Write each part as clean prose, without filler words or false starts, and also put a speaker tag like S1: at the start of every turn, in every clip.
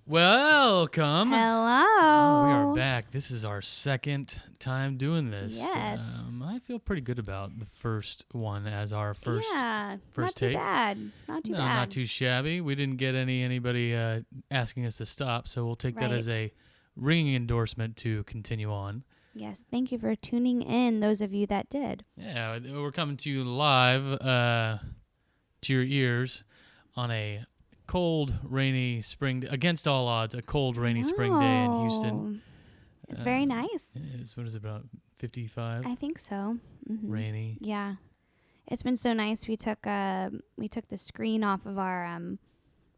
S1: Welcome.
S2: Hello.
S1: Oh, we are back. This is our second time doing this.
S2: Yes.
S1: I feel pretty good about the first one as our first
S2: not
S1: take.
S2: too bad. Not too
S1: no,
S2: bad.
S1: not too shabby. We didn't get anybody asking us to stop, so we'll take that as a ringing endorsement to continue on.
S2: Yes, thank you for tuning in, those of you that did.
S1: Yeah, we're coming to you live to your ears on a cold, rainy spring against all odds, a cold, rainy spring day in Houston.
S2: It's very nice.
S1: What is it, about 55?
S2: I think so. Mm-hmm.
S1: Rainy.
S2: Yeah. It's been so nice. We took the screen off of our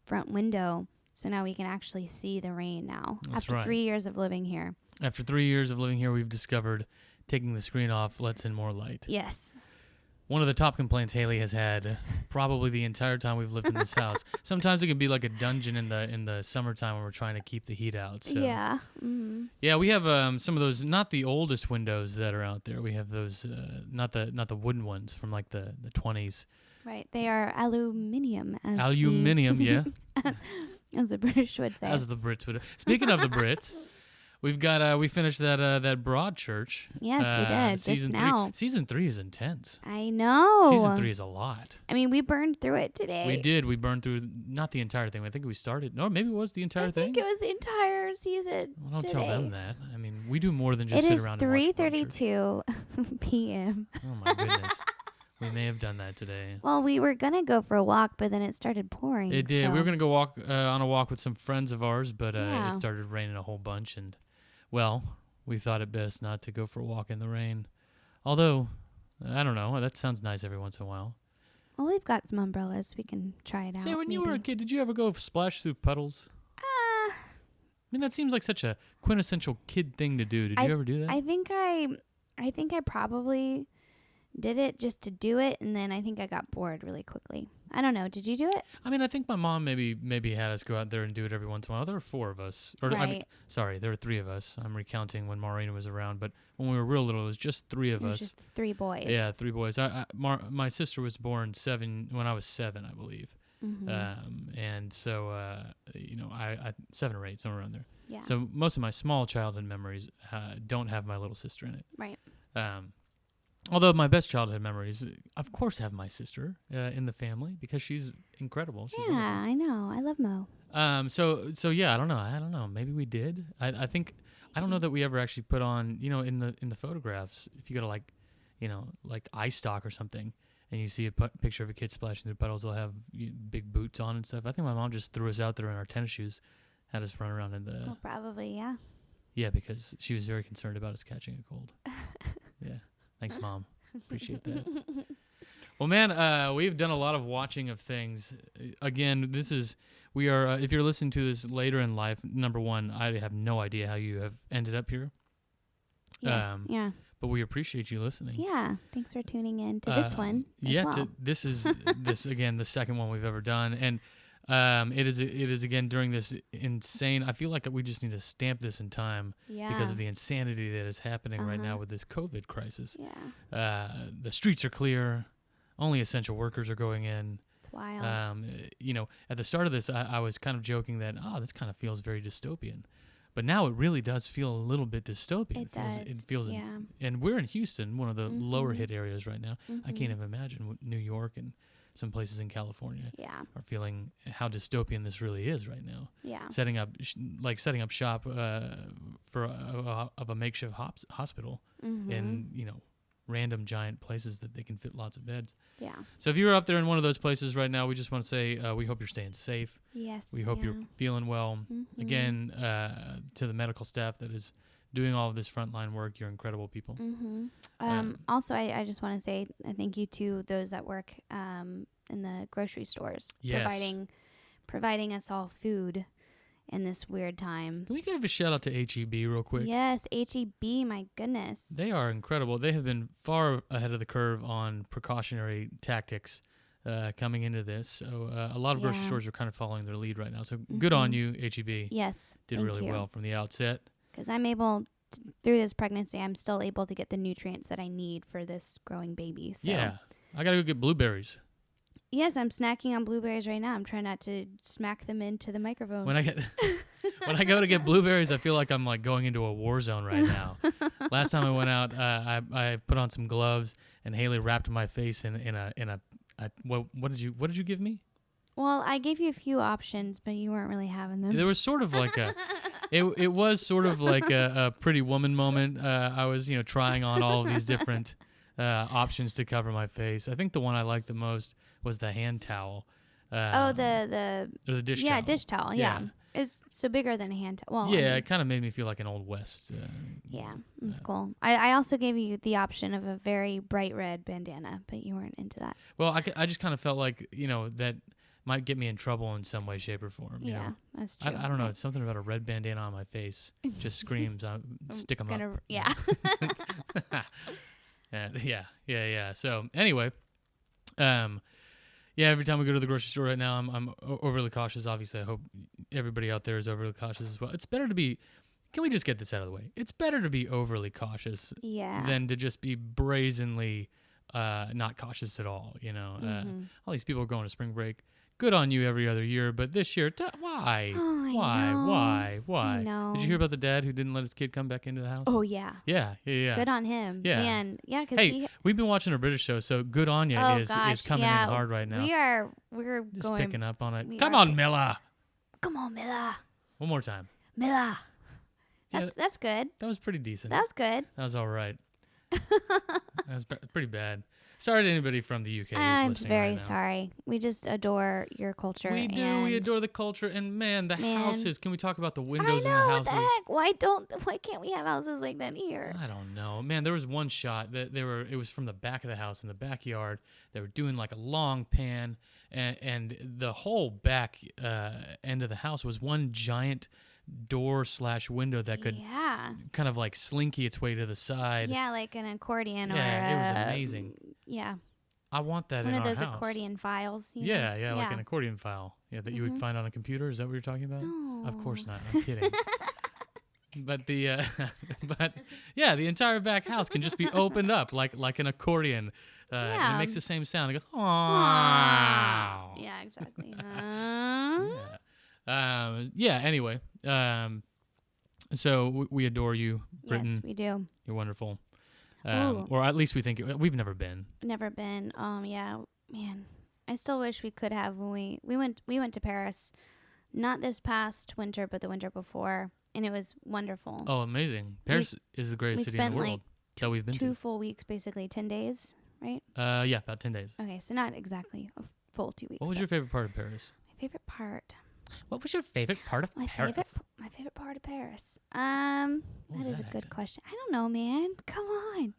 S2: front window, so now we can actually see the rain now.
S1: That's
S2: after
S1: right.
S2: 3 years of living here.
S1: After 3 years of living here, we've discovered taking the screen off lets in more light.
S2: Yes.
S1: One of the top complaints Haley has had probably the entire time we've lived in this house. Sometimes it can be like a dungeon in the summertime when we're trying to keep the heat out. So.
S2: Yeah. Mm-hmm.
S1: Yeah, we have some of those, not the oldest windows that are out there. We have those, not the wooden ones from like the 20s.
S2: Right. They are aluminium.
S1: Aluminium, yeah.
S2: As the British would say.
S1: As the Brits would. Speaking of the Brits, we've got we finished that Broadchurch.
S2: Yes, we did.
S1: Season
S2: just now.
S1: 3. Season 3 is intense.
S2: I know.
S1: Season 3 is a lot.
S2: I mean, we burned through it today.
S1: We did. We burned through not the entire thing. I think we started. No, maybe it was the entire thing.
S2: I think it was the entire season.
S1: Well, don't
S2: today.
S1: tell them that. I mean, we do more than just sit around and watch
S2: It is 3:32 p.m.
S1: Oh my goodness. We may have done that today.
S2: Well, we were going to go for a walk, but then it started pouring.
S1: It did.
S2: So.
S1: We were going to go walk on a walk with some friends of ours, but
S2: Yeah.
S1: it started raining a whole bunch. And, well, we thought it best not to go for a walk in the rain. Although, I don't know. That sounds nice every once in a while.
S2: Well, we've got some umbrellas. We can try it out.
S1: Say, when you were a kid, did you ever go splash through puddles? I mean, that seems like such a quintessential kid thing to do. Did you ever do that?
S2: I think I probably did it just to do it, and then I think I got bored really quickly. I don't know. Did you do it?
S1: I mean, I think my mom maybe had us go out there and do it every once in a while. There were 4 of us. Or,
S2: right.
S1: There were 3 of us. I'm recounting when Maureen was around, but when we were real little, it was just 3 of us.
S2: Just 3 boys.
S1: Yeah, 3 boys. My sister was born when I was 7, I believe.
S2: Mm-hmm.
S1: And so, I 7 or 8, somewhere around there.
S2: Yeah.
S1: So most of my small childhood memories don't have my little sister in it.
S2: Right.
S1: Although my best childhood memories, of course, have my sister in the family because she's incredible. She's
S2: yeah, I know. I love Mo.
S1: So yeah, I don't know. Maybe we did. I think I don't know that we ever actually put on. In the photographs, if you go to like iStock or something, and you see a picture of a kid splashing through puddles, they'll have big boots on and stuff. I think my mom just threw us out there in our tennis shoes, had us run around in the.
S2: Well, probably, yeah.
S1: Yeah, because she was very concerned about us catching a cold. Yeah. Thanks, Mom. Appreciate that. Well, man, we've done a lot of watching of things. Again, we are, if you're listening to this later in life, number one, I have no idea how you have ended up here.
S2: Yes, yeah.
S1: But we appreciate you listening.
S2: Yeah, thanks for tuning in to this one as well.
S1: This is, again, the second one we've ever done. And it is again during this insane. I feel like we just need to stamp this in time because of the insanity that is happening right now with this COVID crisis.
S2: Yeah.
S1: The streets are clear. Only essential workers are going in.
S2: It's wild.
S1: At the start of this, I was kind of joking that this kind of feels very dystopian, but now it really does feel a little bit dystopian. It feels.
S2: Yeah.
S1: And we're in Houston, one of the lower hit areas right now. I can't even imagine what New York and some places in California are feeling how dystopian this really is right now.
S2: Yeah.
S1: Setting up shop for a makeshift hospital in random giant places that they can fit lots of beds.
S2: Yeah.
S1: So if you're up there in one of those places right now, we just want to say we hope you're staying safe.
S2: Yes.
S1: We hope you're feeling well. Again, to the medical staff that is doing all of this frontline work, you're incredible people.
S2: Also, I just want to say thank you to those that work in the grocery stores, providing us all food in this weird time.
S1: Can we give a shout out to H-E-B real quick?
S2: Yes, H-E-B, my goodness.
S1: They are incredible. They have been far ahead of the curve on precautionary tactics coming into this. So a lot of grocery stores are kind of following their lead right now. So good on you, H-E-B.
S2: Yes,
S1: Did really well from the outset.
S2: Because I'm able, through this pregnancy, I'm still able to get the nutrients that I need for this growing baby. So.
S1: Yeah. I got to go get blueberries.
S2: Yes, I'm snacking on blueberries right now. I'm trying not to smack them into the microphone.
S1: When I get when I go to get blueberries, I feel like I'm like going into a war zone right now. Last time I went out, I put on some gloves and Haley wrapped my face in a what did you give me?
S2: Well, I gave you a few options, but you weren't really having them.
S1: There was sort of like it was sort of like a Pretty Woman moment. I was trying on all of these different options to cover my face. I think the one I liked the most was the hand towel.
S2: Or the
S1: dish towel.
S2: Yeah, dish towel. Yeah. It's so bigger than a hand towel. Well,
S1: yeah, it kind of made me feel like an Old West.
S2: Yeah, that's cool. I also gave you the option of a very bright red bandana, but you weren't into that.
S1: Well, I just kind of felt like, that might get me in trouble in some way, shape, or form. You know?
S2: That's true.
S1: I don't know. It's something about a red bandana on my face just screams. Stick them up.
S2: Yeah.
S1: Yeah. So anyway, every time we go to the grocery store right now, I'm overly cautious. Obviously, I hope everybody out there is overly cautious as well. It's better to be. Can we just get this out of the way? It's better to be overly cautious than to just be brazenly not cautious at all. All these people are going to spring break. Good on you every other year, but this year, why?
S2: Oh,
S1: Why?
S2: I know.
S1: Did you hear about the dad who didn't let his kid come back into the house?
S2: Oh, yeah.
S1: Yeah.
S2: Good on him.
S1: Yeah.
S2: Man, yeah,
S1: because we've been watching a British show, so Good on You is coming in hard right now.
S2: We're
S1: just
S2: going,
S1: picking up on it. Come on, Milla.
S2: Come on, Milla.
S1: One more time.
S2: Milla. That's good.
S1: That was pretty decent.
S2: That was good.
S1: That was all right. That was pretty bad. Sorry to anybody from the UK who's
S2: I'm
S1: listening
S2: very
S1: right now.
S2: sorry. We just adore your culture.
S1: We do. We adore the culture. And, the houses. Can we talk about the windows in the houses?
S2: What the heck? Why can't we have houses like that here?
S1: I don't know. Man, there was one shot that it was from the back of the house in the backyard. They were doing like a long pan. And the whole back end of the house was one giant door/window that could kind of like slinky its way to the side.
S2: Yeah, like an accordion.
S1: Yeah, it was amazing.
S2: Yeah.
S1: I want that in our house.
S2: One of those accordion files.
S1: Yeah, like an accordion file. Yeah, that you would find on a computer. Is that what you're talking about?
S2: No.
S1: Of course not. I'm kidding. But the entire back house can just be opened up like an accordion. And it makes the same sound. It goes, "Aww."
S2: Yeah, exactly.
S1: Anyway, so we adore you, Britain.
S2: Yes, we do.
S1: You're wonderful. Or at least we think we've never been.
S2: Never been. Yeah, man. I still wish we could have. When we went to Paris, not this past winter, but the winter before, and it was wonderful.
S1: Oh, amazing! Paris is the greatest city in the world that we've been to.
S2: 2 full weeks, basically 10 days, right?
S1: Yeah, about 10 days.
S2: Okay, so not exactly a full 2 weeks.
S1: What was your favorite part of Paris?
S2: My favorite part.
S1: What was your favorite part of Paris?
S2: My favorite part of Paris. That is a good question. I don't know, man. Come on.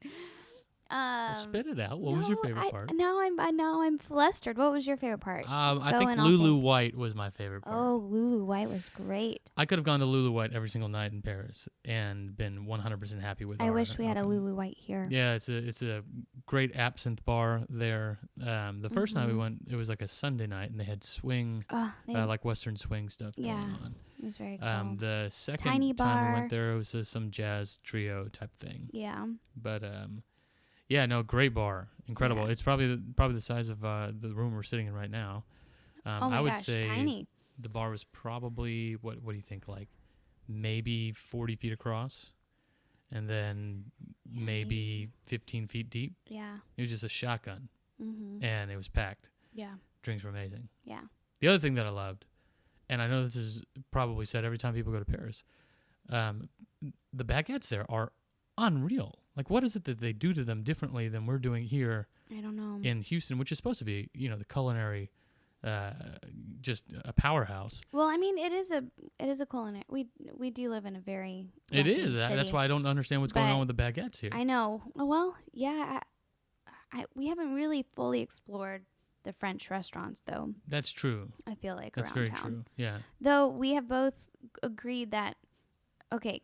S1: Well, spit it out. What was your favorite part?
S2: Now I'm flustered. What was your favorite part?
S1: I think Lulu White was my favorite part.
S2: Oh, Lulu White was great.
S1: I could have gone to Lulu White every single night in Paris and been 100% happy with it.
S2: I wish we had a Lulu White here.
S1: Yeah, it's a great absinthe bar there. The first night we went, it was like a Sunday night, and they had swing, like Western swing stuff going on.
S2: It was very cool.
S1: The second time we went there, it was some jazz trio type thing.
S2: Yeah.
S1: But yeah, no, great bar, incredible. Yeah. It's probably the size of the room we're sitting in right now. I would say
S2: tiny.
S1: The bar was probably what do you think, like maybe 40 feet across, and then maybe 15 feet deep.
S2: Yeah.
S1: It was just a shotgun, and it was packed.
S2: Yeah.
S1: Drinks were amazing.
S2: Yeah.
S1: The other thing that I loved, and I know this is probably said every time people go to Paris, the baguettes there are unreal. Like, what is it that they do to them differently than we're doing here?
S2: I don't know.
S1: In Houston, which is supposed to be, the culinary, just a powerhouse.
S2: Well, I mean, it is a culinary. We do live in a very.
S1: It is.
S2: City.
S1: That's why I don't understand what's going on with the baguettes here.
S2: I know. Well, yeah. We haven't really fully explored the French restaurants, though.
S1: That's true.
S2: I feel like
S1: that's
S2: around
S1: very
S2: town.
S1: true. Yeah.
S2: Though we have both agreed that, okay,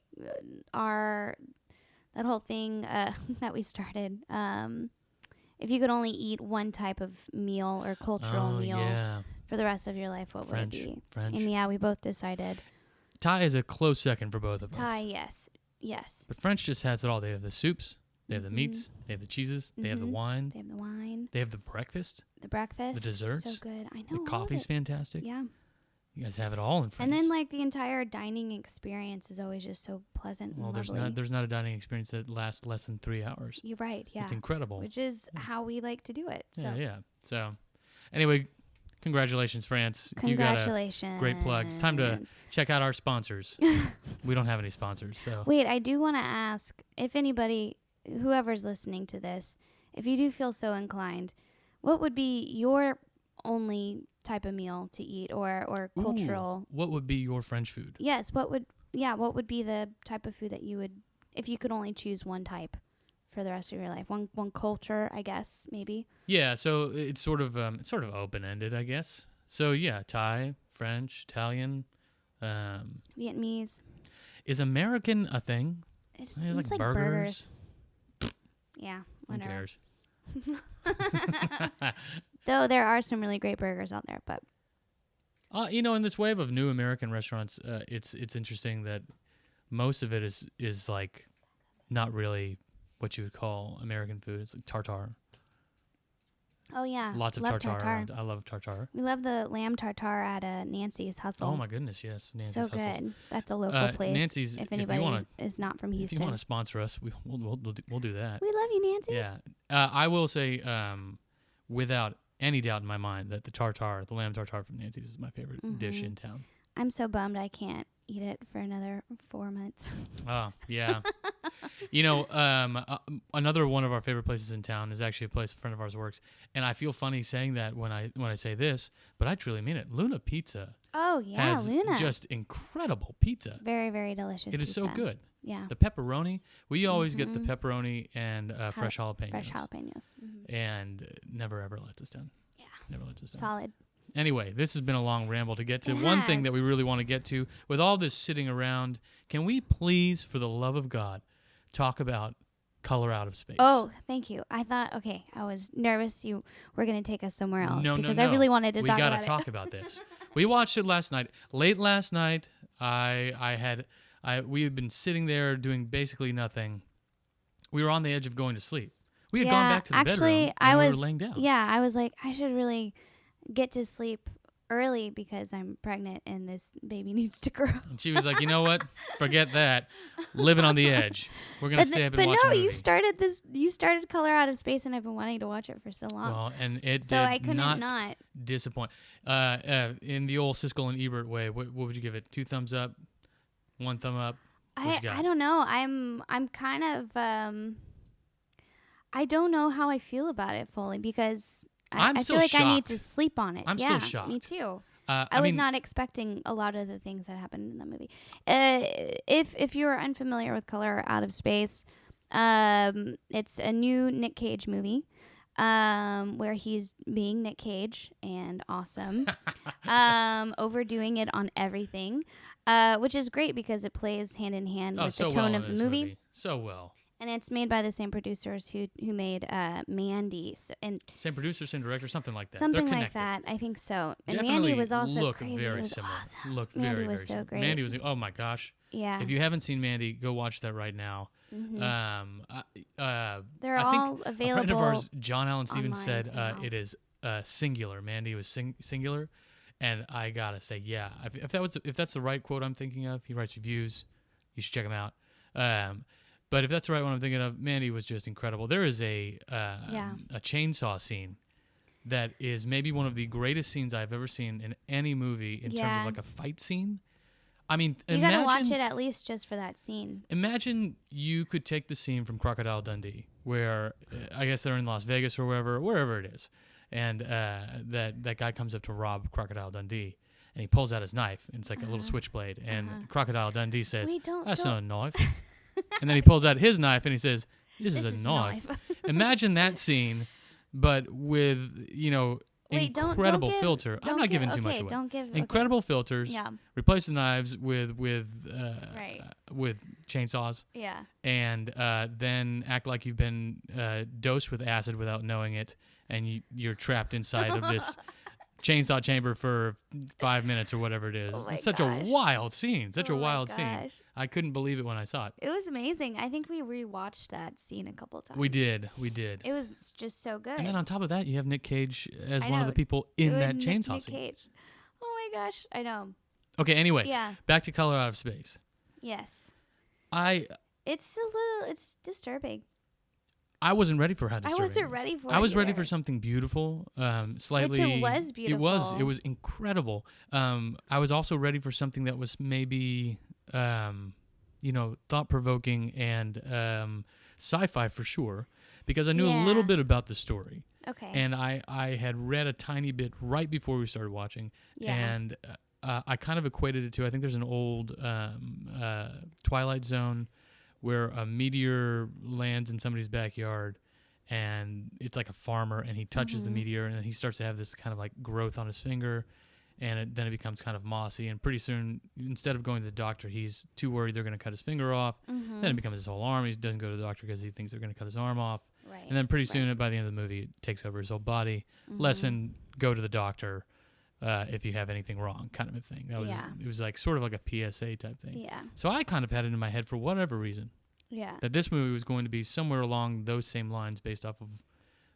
S2: that whole thing that we started, if you could only eat one type of meal or cultural meal for the rest of your life, what would it be?
S1: French.
S2: And yeah, we both decided.
S1: Thai is a close second for both of us.
S2: Thai, yes.
S1: But French just has it all. They have the soups. They have the meats. They have the cheeses. They have the wine.
S2: They have the wine.
S1: They have the breakfast.
S2: The breakfast.
S1: The desserts.
S2: So good. I know.
S1: The coffee's fantastic.
S2: Yeah.
S1: You guys have it all in France.
S2: And then like the entire dining experience is always just so pleasant.
S1: Well,
S2: and
S1: there's not a dining experience that lasts less than 3 hours.
S2: You're right. Yeah.
S1: It's incredible.
S2: Which is how we like to do it. So.
S1: Yeah. So, anyway, congratulations, France.
S2: Congratulations.
S1: You got a great plug. It's time to check out our sponsors. We don't have any sponsors, so.
S2: Wait, I do want to ask if anybody, whoever's listening to this, if you do feel so inclined, what would be your only type of meal to eat or cultural?
S1: What would be your French food?
S2: Yes, what would be the type of food that you would, if you could only choose one type for the rest of your life? One culture, I guess, maybe.
S1: Yeah, so it's sort of open-ended, I guess. So yeah, Thai, French, Italian,
S2: Vietnamese.
S1: Is American a thing?
S2: It's like burgers. Yeah, whatever.
S1: Who cares?
S2: Though there are some really great burgers out there, but
S1: in this wave of new American restaurants, it's interesting that most of it is like not really what you would call American food. It's like tartare.
S2: Oh yeah,
S1: lots of tartare around. I love tartare.
S2: We love the lamb tartare at Nancy's Hustle.
S1: Oh my goodness, yes, Nancy's
S2: so
S1: Hustle.
S2: good. That's a local place.
S1: Nancy's.
S2: If anybody is not from Houston,
S1: if you want to sponsor us, we'll do that.
S2: We love you, Nancy's.
S1: Yeah, I will say, without any doubt in my mind, that the lamb tartare from Nancy's is my favorite dish in town.
S2: I'm so bummed I can't eat it for another 4 months.
S1: Oh, yeah. Another one of our favorite places in town is actually a place a friend of ours works, and I feel funny saying that when I say this, but I truly mean it. Luna Pizza.
S2: Oh yeah,
S1: has
S2: Luna.
S1: Just incredible pizza.
S2: Very, very delicious.
S1: It is so good.
S2: Yeah.
S1: The pepperoni. We always get the pepperoni and fresh jalapenos.
S2: Fresh jalapenos.
S1: And never ever lets us down.
S2: Yeah.
S1: Never lets us down.
S2: Solid.
S1: Anyway, this has been a long ramble to get to. One thing that we really want to get to, with all this sitting around, can we please, for the love of God, talk about Color Out of Space?
S2: Oh, thank you. I was nervous you were going to take us somewhere else.
S1: No.
S2: I really wanted to talk about it.
S1: We got to talk about this. We watched it last night. Late last night, we had been sitting there doing basically nothing. We were on the edge of going to sleep. We had gone back to the bedroom and we were laying down.
S2: Yeah, I was like, I should really get to sleep early because I'm pregnant and this baby needs to grow.
S1: And she was like, you know what? Forget that. Living on the edge. We're going to stay up and watch a movie.
S2: You started Color Out of Space and I've been wanting to watch it for so long.
S1: Well, and
S2: I couldn't not
S1: disappoint. In the old Siskel and Ebert way, what would you give it? 2 thumbs up? 1 thumb up?
S2: I don't know. I'm kind of I don't know how I feel about it fully because I feel like
S1: shocked.
S2: I need to sleep on it.
S1: I'm still shocked.
S2: Me too.
S1: I
S2: was not expecting a lot of the things that happened in the movie. If you're unfamiliar with Color Out of Space, it's a new Nick Cage movie where he's being Nick Cage and awesome, overdoing it on everything, which is great because it plays hand in hand with the tone of the movie.
S1: So well.
S2: And it's made by the same producers who made Mandy.
S1: Same producer, same director, something like that.
S2: Something like that, I think so. And
S1: Definitely
S2: Mandy was also
S1: look
S2: crazy.
S1: very
S2: it was
S1: similar.
S2: awesome.
S1: Look
S2: Mandy
S1: very,
S2: was
S1: very
S2: so
S1: similar.
S2: great.
S1: Mandy was, oh my gosh.
S2: Yeah.
S1: If you haven't seen Mandy, go watch that right now.
S2: Mm-hmm.
S1: I
S2: They're all
S1: think
S2: available.
S1: A friend of ours, John Allen Stevens, said
S2: somehow.
S1: it is singular. Mandy was singular. And I gotta say, yeah, if that's the right quote I'm thinking of, he writes reviews. You should check him out. But if that's the right one I'm thinking of, Mandy was just incredible. There is a chainsaw scene that is maybe one of the greatest scenes I've ever seen in any movie in terms of like a fight scene. I mean,
S2: you gotta watch it at least just for that scene.
S1: Imagine you could take the scene from Crocodile Dundee, where I guess they're in Las Vegas or wherever it is, and that guy comes up to rob Crocodile Dundee, and he pulls out his knife, and it's like a little switchblade, and Crocodile Dundee says, "That's not a knife," and then he pulls out his knife, and he says, "This is a knife." Imagine that scene, but with incredible filter. I'm not giving too much away. Incredible filters.
S2: Yeah.
S1: Replace the knives with chainsaws.
S2: Yeah.
S1: And then act like you've been dosed with acid without knowing it, and you're trapped inside of this chainsaw chamber for 5 minutes or whatever it is.
S2: Oh my
S1: It's such
S2: gosh.
S1: a wild scene. Such a
S2: Oh my
S1: wild scene.
S2: gosh.
S1: I couldn't believe it when I saw it.
S2: It was amazing. I think we rewatched that scene a couple times.
S1: We did. We did.
S2: It was just so good.
S1: And then on top of that, you have Nick Cage as
S2: I
S1: one of
S2: know.
S1: the people in
S2: It
S1: that
S2: was
S1: chainsaw
S2: Nick
S1: scene.
S2: Cage. Oh my gosh. I know.
S1: Okay, anyway,
S2: Yeah.
S1: back to Color Out of Space.
S2: Yes. It's disturbing.
S1: I wasn't ready for how
S2: I
S1: disturbing
S2: wasn't
S1: it was.
S2: ready for it.
S1: I was ready
S2: either.
S1: for something beautiful, slightly.
S2: Which it was beautiful.
S1: It was incredible. I was also ready for something that was maybe, thought provoking and sci-fi for sure, because I knew a little bit about the story.
S2: Okay.
S1: And I had read a tiny bit right before we started watching, and I kind of equated it to, I think there's an old Twilight Zone where a meteor lands in somebody's backyard, and it's like a farmer, and he touches the meteor, and then he starts to have this kind of like growth on his finger, and then it becomes kind of mossy, and pretty soon, instead of going to the doctor, he's too worried they're going to cut his finger off. Then it becomes his whole arm. He doesn't go to the doctor because he thinks they're going to cut his arm off.
S2: Right.
S1: And then pretty soon, by the end of the movie, it takes over his whole body. Lesson, go to the doctor if you have anything wrong, kind of a thing. That was It was like sort of like a PSA type thing.
S2: Yeah.
S1: So I kind of had it in my head for whatever reason that this movie was going to be somewhere along those same lines based off of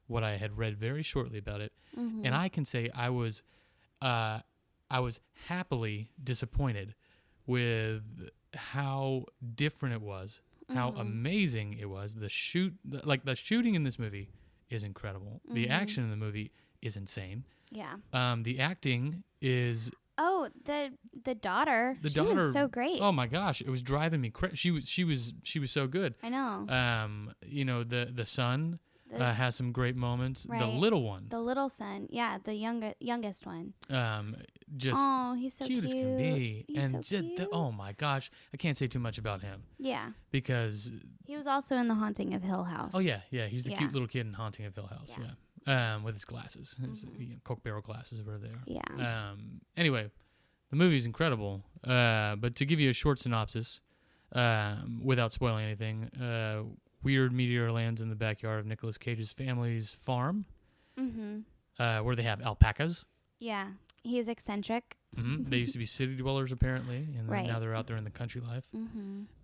S1: what I had read very shortly about it. And I can say I was happily disappointed with how different it was, how amazing it was. The shooting in this movie is incredible. The action in the movie is insane.
S2: Yeah.
S1: The acting is.
S2: Oh, the daughter.
S1: The
S2: she
S1: daughter
S2: was so great.
S1: Oh my gosh, it was driving me crazy. She was so good.
S2: I know.
S1: The son has some great moments.
S2: Right.
S1: The little one.
S2: The little son. Yeah, the youngest one.
S1: Just
S2: oh, he's so
S1: cute as can be.
S2: He's
S1: and
S2: so
S1: just
S2: cute.
S1: oh my gosh, I can't say too much about him
S2: Yeah.
S1: because
S2: He was also in The Haunting of Hill House.
S1: oh yeah, he's the
S2: Yeah.
S1: cute little kid in Haunting of Hill House. Yeah. With his glasses, his Coke barrel glasses were there.
S2: Yeah.
S1: Anyway, the movie's incredible. But to give you a short synopsis, without spoiling anything, weird meteor lands in the backyard of Nicolas Cage's family's farm, where they have alpacas.
S2: Yeah. He is eccentric.
S1: They used to be city dwellers apparently, and
S2: Right.
S1: now they're out there in the country life.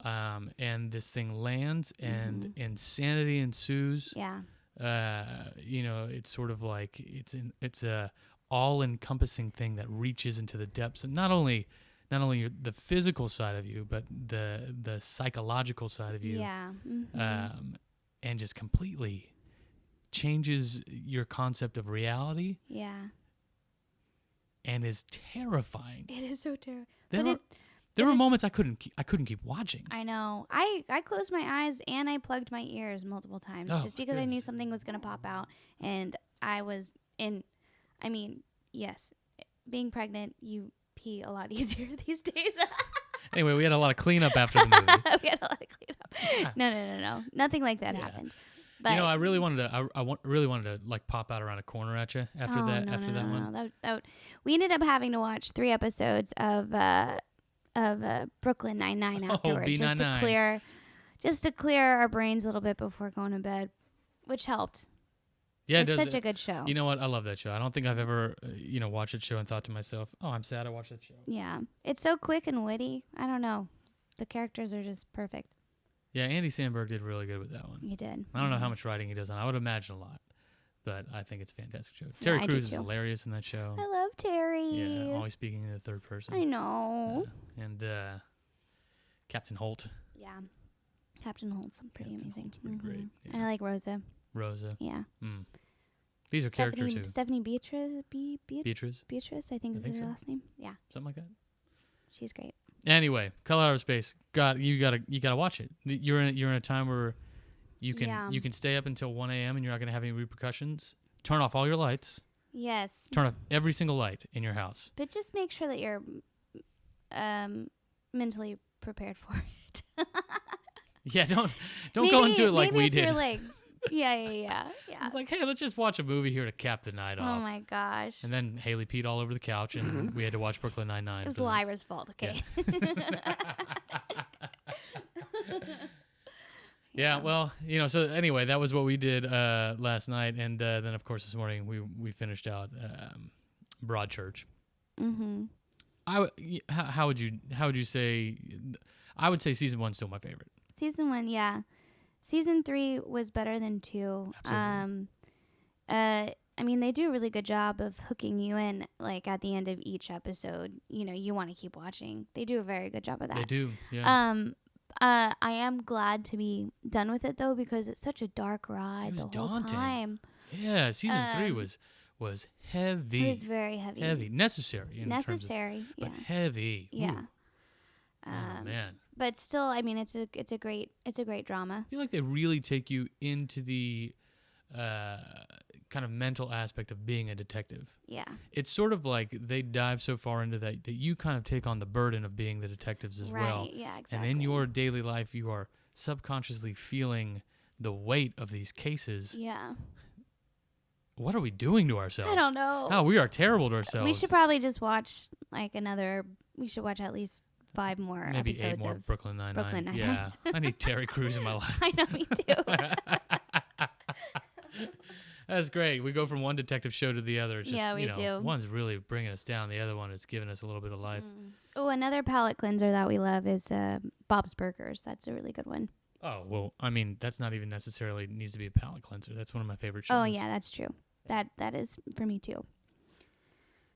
S1: And this thing lands, and insanity ensues.
S2: Yeah.
S1: It's sort of like it's a all-encompassing thing that reaches into the depths, and not only the physical side of you, but the psychological side of you.
S2: Yeah.
S1: And just completely changes your concept of reality,
S2: Yeah.
S1: and is terrifying.
S2: It is so terrible.
S1: There were moments I couldn't keep watching.
S2: I know. I closed my eyes and I plugged my ears multiple times
S1: Oh,
S2: just
S1: my
S2: because I knew
S1: goodness.
S2: something was going to pop out. And I was in, I mean, yes, being pregnant, you pee a lot easier these days.
S1: Anyway, we had a lot of cleanup after the movie.
S2: We had a lot of cleanup. No. Nothing like that happened. But
S1: I really wanted to. I really wanted to like pop out around a corner at you after that.
S2: No,
S1: after
S2: no,
S1: that
S2: no,
S1: one.
S2: no. We ended up having to watch 3 episodes of Brooklyn Nine-Nine afterwards,
S1: B99.
S2: just to clear our brains a little bit before going to bed, which helped.
S1: Yeah,
S2: It's
S1: it does.
S2: such a good show.
S1: You know what? I love that show. I don't think I've ever, watched that show and thought to myself, "Oh, I'm sad I watched that show."
S2: Yeah, it's so quick and witty. I don't know, the characters are just perfect.
S1: Yeah, Andy Samberg did really good with that one.
S2: You did.
S1: I don't know how much writing he does on. I would imagine a lot, but I think it's a fantastic show. Terry
S2: I do
S1: Crews is
S2: too.
S1: hilarious in that show.
S2: I love Terry.
S1: Yeah, always speaking in the third person.
S2: I know.
S1: And Captain Holt,
S2: Yeah, Captain Holt's pretty
S1: Captain
S2: amazing.
S1: Holt's pretty great, yeah.
S2: And I like Rosa.
S1: Rosa.
S2: Yeah.
S1: These are characters who
S2: Stephanie Beatrice.
S1: Beatrice,
S2: Beatrice, I think is her last name. Yeah,
S1: something like that.
S2: she's great.
S1: Anyway, Color Out of Space. You gotta watch it. You're in a time where you can stay up until 1 a.m. and you're not gonna have any repercussions. Turn off all your lights.
S2: Yes.
S1: Turn off every single light in your house.
S2: But just make sure that you're mentally prepared for it.
S1: Yeah, don't go into it like
S2: maybe
S1: we
S2: if you're
S1: did.
S2: like, yeah.
S1: It's like, hey, let's just watch a movie here to cap the night
S2: Oh
S1: off.
S2: my gosh.
S1: And then Haley peed all over the couch, and we had to watch Brooklyn Nine-Nine.
S2: It was
S1: for the next-
S2: Lyra's fault, okay?
S1: Yeah, well, so anyway, that was what we did last night, and then of course this morning we finished out Broadchurch.
S2: Mm-hmm.
S1: How would you say? I would say season 1's still my favorite.
S2: Season 1, yeah. Season 3 was better than 2.
S1: Absolutely.
S2: I mean, they do a really good job of hooking you in, like, at the end of each episode. You know, you want to keep watching. They do a very good job of that.
S1: They do, yeah.
S2: I am glad to be done with it, though, because it's such a dark ride
S1: It was
S2: the whole
S1: daunting.
S2: time.
S1: Yeah, season 3 was heavy.
S2: It was very heavy.
S1: Heavy. Necessary.
S2: Necessary,
S1: but
S2: yeah.
S1: heavy.
S2: Yeah.
S1: Oh, man.
S2: But still, I mean, it's a great drama.
S1: I feel like they really take you into the kind of mental aspect of being a detective.
S2: Yeah.
S1: It's sort of like they dive so far into that you kind of take on the burden of being the detectives as well.
S2: Right, yeah, exactly.
S1: And in your daily life, you are subconsciously feeling the weight of these cases.
S2: Yeah.
S1: What are we doing to ourselves?
S2: I don't know.
S1: Oh, we are terrible to ourselves.
S2: We should probably just watch we should watch at least 5 more
S1: Maybe
S2: episodes
S1: 8 more
S2: of
S1: Brooklyn Nine-Nine.
S2: Brooklyn Nine-Nine.
S1: Yeah, I need Terry Crews in my life.
S2: I know, me too.
S1: That's great. We go from one detective show to the other. It's just,
S2: Yeah, we do.
S1: One's really bringing us down. The other one is giving us a little bit of life.
S2: Oh, another palate cleanser that we love is Bob's Burgers. That's a really good one.
S1: Oh, well, I mean, that's not even necessarily needs to be a palate cleanser. That's one of my favorite shows.
S2: Oh, yeah, that's true. That is for me, too.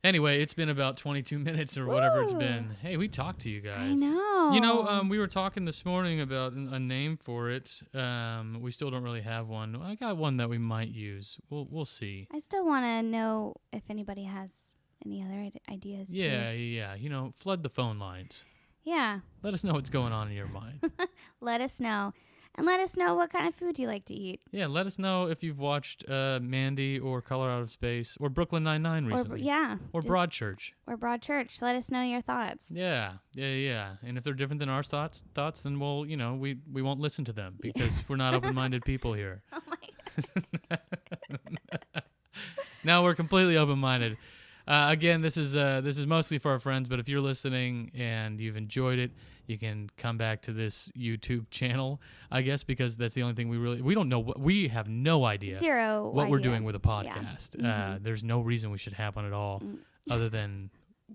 S1: Anyway, it's been about 22 minutes or whatever it's
S2: Woo.
S1: been. Hey, we talked to you guys.
S2: I know.
S1: You know, we were talking this morning about a name for it. We still don't really have one. I got one that we might use. We'll see.
S2: I still want to know if anybody has any other ideas, too.
S1: Yeah. You know, flood the phone lines.
S2: Yeah.
S1: Let us know what's going on in your mind.
S2: Let us know. And let us know what kind of food you like to eat.
S1: Yeah, let us know if you've watched Mandy or Color Out of Space or Brooklyn Nine-Nine recently. Or Broadchurch.
S2: Or Broadchurch. Let us know your thoughts.
S1: Yeah. And if they're different than our thoughts, then we'll, we won't listen to them because we're not open-minded people here.
S2: Oh my God.
S1: Now we're completely open-minded. Again, this is mostly for our friends, but if you're listening and you've enjoyed it, you can come back to this YouTube channel, I guess, because that's the only thing we don't know. We have no idea what we're doing with a podcast.
S2: Yeah.
S1: There's no reason we should have one at all, other than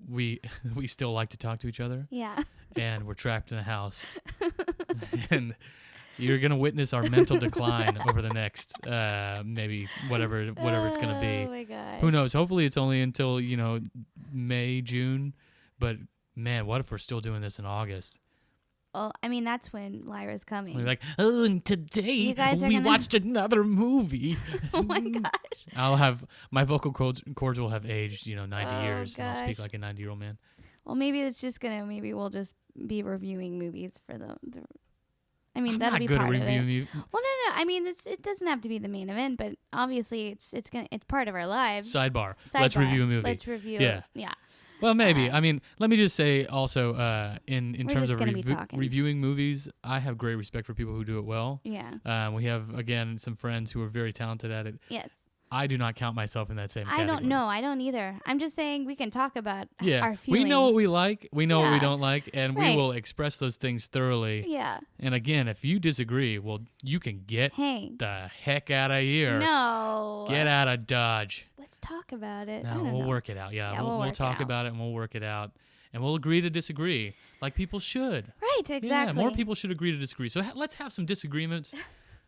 S1: we still like to talk to each other.
S2: Yeah.
S1: And we're trapped in a house, and you're gonna witness our mental decline over the next maybe whatever it's gonna be.
S2: Oh my God.
S1: Who knows? Hopefully, it's only until May, June, but. Man, what if we're still doing this in August?
S2: Well, I mean, that's when Lyra's coming.
S1: We're like, and today we watched another movie.
S2: Oh my gosh.
S1: I'll have my vocal cords will have aged, 90 years, and I'll speak
S2: gosh.
S1: like a 90-year-old man.
S2: Well, maybe we'll just be reviewing movies for the I mean,
S1: I'm
S2: that'll
S1: not
S2: be
S1: good
S2: part
S1: at
S2: of it.
S1: reviewing.
S2: Well, no. I mean, it doesn't have to be the main event, but obviously it's part of our lives.
S1: Sidebar. Let's review a movie.
S2: Let's review.
S1: Yeah. Well, maybe. I mean, let me just say also, in terms of reviewing movies, I have great respect for people who do it well.
S2: Yeah.
S1: We have, again, some friends who are very talented at it.
S2: Yes.
S1: I do not count myself in that same category.
S2: I don't know. I don't either. I'm just saying we can talk about our feelings.
S1: We know what we like. We know what we don't like. And
S2: Right.
S1: we will express those things thoroughly.
S2: Yeah.
S1: And again, if you disagree, well, you can get the heck out of here.
S2: No.
S1: Get out of Dodge.
S2: Let's talk about it.
S1: No, we'll work it out. Yeah, we'll talk about it and we'll work it out. And we'll agree to disagree like people should.
S2: Right, exactly.
S1: Yeah, more people should agree to disagree. So let's have some disagreements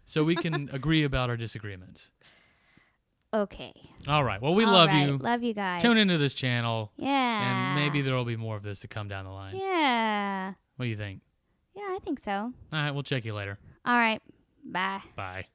S1: so we can agree about our disagreements.
S2: Okay.
S1: All right. Well, we love you.
S2: Love you guys.
S1: Tune into this channel.
S2: Yeah.
S1: And maybe there will be more of this to come down the line.
S2: Yeah.
S1: What do you think?
S2: Yeah, I think so.
S1: All right. We'll check you later.
S2: All right. Bye.
S1: Bye.